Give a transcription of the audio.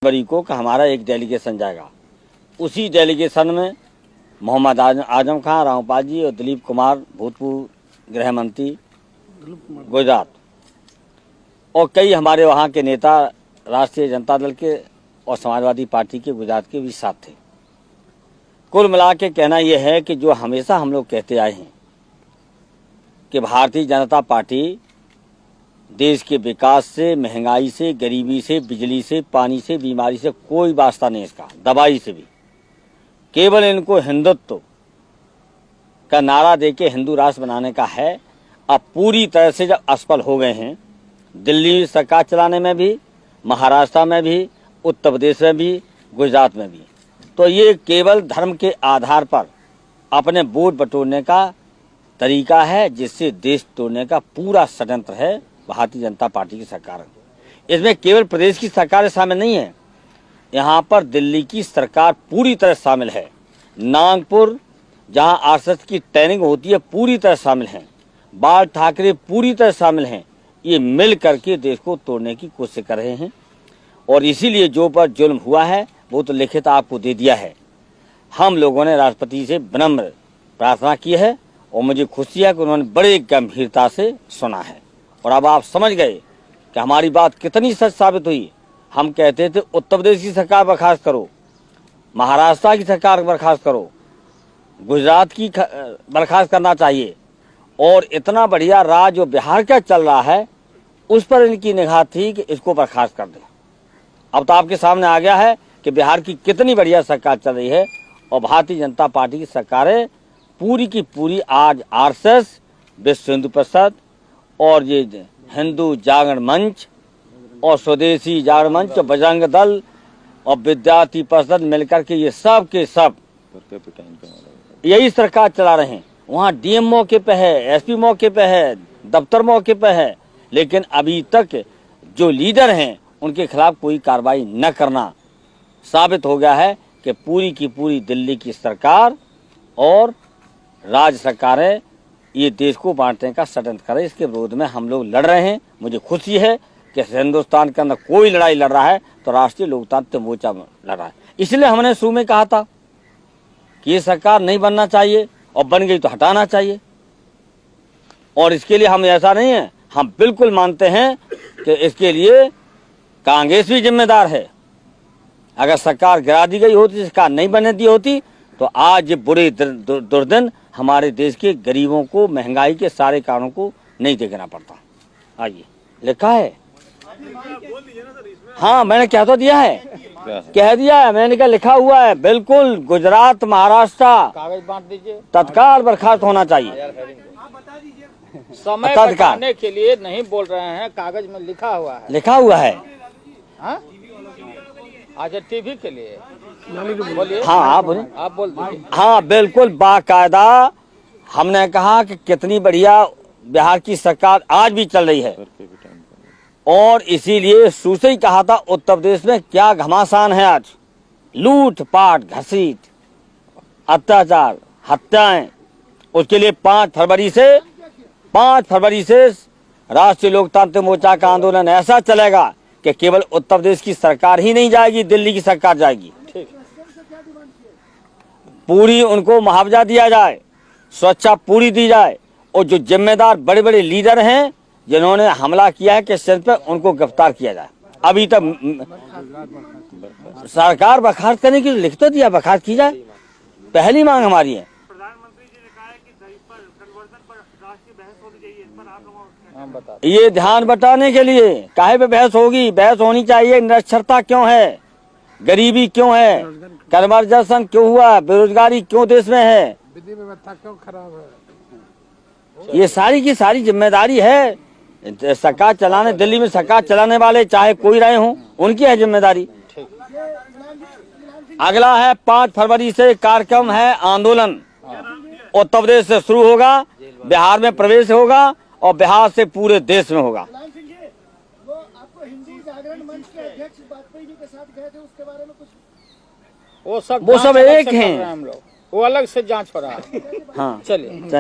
जनवरी को हमारा एक डेलीगेशन जाएगा। उसी डेलीगेशन में मोहम्मद आजम खान, रामपाल जी और दिलीप कुमार, भूतपूर्व गृह मंत्री गुजरात, और कई हमारे वहाँ के नेता राष्ट्रीय जनता दल के और समाजवादी पार्टी के गुजरात के भी साथ थे। कुल मिला के कहना यह है कि जो हमेशा हम लोग कहते आए हैं कि भारतीय जनता पार्टी देश के विकास से, महंगाई से, गरीबी से, बिजली से, पानी से, बीमारी से कोई वास्ता नहीं इसका, दवाई से भी। केवल इनको हिंदुत्व का नारा देके हिंदू राष्ट्र बनाने का है। अब पूरी तरह से जब असफल हो गए हैं, दिल्ली सरकार चलाने में भी, महाराष्ट्र में भी, उत्तर प्रदेश में भी, गुजरात में भी, तो ये केवल धर्म के आधार पर अपने वोट बटोरने का तरीका है, जिससे देश तोड़ने का पूरा षड्यंत्र है भारतीय जनता पार्टी की सरकार। इसमें केवल प्रदेश की सरकार शामिल नहीं है, यहाँ पर दिल्ली की सरकार पूरी तरह शामिल है, नागपुर जहाँ आरएसएस की ट्रेनिंग होती है पूरी तरह शामिल हैं, बाल ठाकरे पूरी तरह शामिल हैं। ये मिल करके देश को तोड़ने की कोशिश कर रहे हैं और इसीलिए जो पर जुल्म हुआ है वो तो लिखित आपको दे दिया है। हम लोगों ने राष्ट्रपति से विनम्र प्रार्थना की है और मुझे खुशी है कि उन्होंने बड़े गंभीरता से सुना है और अब आप समझ गए कि हमारी बात कितनी सच साबित हुई। हम कहते थे उत्तर प्रदेश की सरकार बर्खास्त करो, महाराष्ट्र की सरकार बर्खास्त करो, गुजरात की बर्खास्त करना चाहिए, और इतना बढ़िया राज जो बिहार का चल रहा है उस पर इनकी निगाह थी कि इसको बर्खास्त कर दें। अब तो आपके सामने आ गया है कि बिहार की कितनी बढ़िया सरकार चल रही है और भारतीय जनता पार्टी की सरकारें पूरी की पूरी आज आरएसएस, विश्व हिंदू परिषद और ये हिंदू जागरण मंच और स्वदेशी जागरण मंच और बजरंग दल और विद्यार्थी परिषद मिलकर के ये सब के सब यही सरकार चला रहे हैं। वहाँ डीएम मौके पे है, एसपी मौके पे है, दफ्तर मौके पे है, लेकिन अभी तक जो लीडर हैं उनके खिलाफ कोई कार्रवाई न करना साबित हो गया है कि पूरी की पूरी दिल्ली की सरकार और राज्य सरकारें ये देश को बांटने का षड्यंत्र करें। इसके विरोध में हम लोग लड़ रहे हैं। मुझे खुशी है कि हिंदुस्तान के अंदर कोई लड़ाई लड़ रहा है तो राष्ट्रीय लोकतांत्रिक मोर्चा लड़ रहा है। इसलिए हमने शुरू में कहा था कि ये सरकार नहीं बनना चाहिए और बन गई तो हटाना चाहिए, और इसके लिए हम ऐसा नहीं है, हम बिल्कुल मानते हैं कि इसके लिए कांग्रेस भी जिम्मेदार है। अगर सरकार गिरा दी गई होती, सरकार नहीं बनने दी होती, तो आज ये बुरे दुर्दिन हमारे देश के गरीबों को, महंगाई के सारे कारणों को नहीं देखना पड़ता। आइए, लिखा है, हाँ मैंने कह तो दिया है, कह दिया है, मैंने कहा लिखा हुआ है बिल्कुल। गुजरात, महाराष्ट्र कागज बांट दीजिए, तत्काल बर्खास्त होना चाहिए। समय बताने के लिए नहीं बोल रहे हैं, कागज में लिखा हुआ है, लिखा हुआ है। अच्छा टीवी के लिए बोलिए। हाँ आप बोलिए, आप बोल दीजिए। हाँ बिल्कुल बाकायदा हमने कहा कि कितनी बढ़िया बिहार की सरकार आज भी चल रही है, और इसीलिए शुरू से ही कहा था उत्तर प्रदेश में क्या घमासान है आज, लूट पाट, घसीट, अत्याचार, हत्याएं। उसके लिए 5 फरवरी से राष्ट्रीय लोकतांत्रिक मोर्चा का आंदोलन ऐसा चलेगा कि केवल उत्तर प्रदेश की सरकार ही नहीं जाएगी, दिल्ली की सरकार जाएगी। पूरी उनको मुआवजा दिया जाए, सुरक्षा पूरी दी जाए, और जो जिम्मेदार बड़े बड़े लीडर हैं जिन्होंने हमला किया है किसान पर, उनको गिरफ्तार किया जाए। अभी तक सरकार बर्खास्त करने की लिख तो दिया, बर्खास्त की जाए, पहली मांग हमारी है। प्रधानमंत्री जी ने कहा है कि कन्वर्जन पर राष्ट्रीय बहस होनी चाहिए, इस पर आप लोगों ये ध्यान बटाने के लिए काहे पे बहस होगी, बहस होनी चाहिए। निरक्षरता क्यों है, गरीबी क्यों है, कन्वर्जन क्यों हुआ, बेरोजगारी क्यों देश में है, विधि व्यवस्था क्यों खराब है, ये सारी की सारी जिम्मेदारी है सरकार चलाने, दिल्ली में सरकार चलाने वाले चाहे कोई रहे हों, उनकी है जिम्मेदारी। अगला है 5 फरवरी से कार्यक्रम है आंदोलन, उत्तर प्रदेश से शुरू होगा, बिहार में प्रवेश होगा और बिहार से पूरे देश में होगा। वो आपको हिंदू जागरण मंच के अध्यक्ष वाजपेयी जी के साथ गए थे, उसके बारे में कुछ? वो सब एक हैं, हम लोग वो अलग से जांच हो रहा है। हाँ चलिए।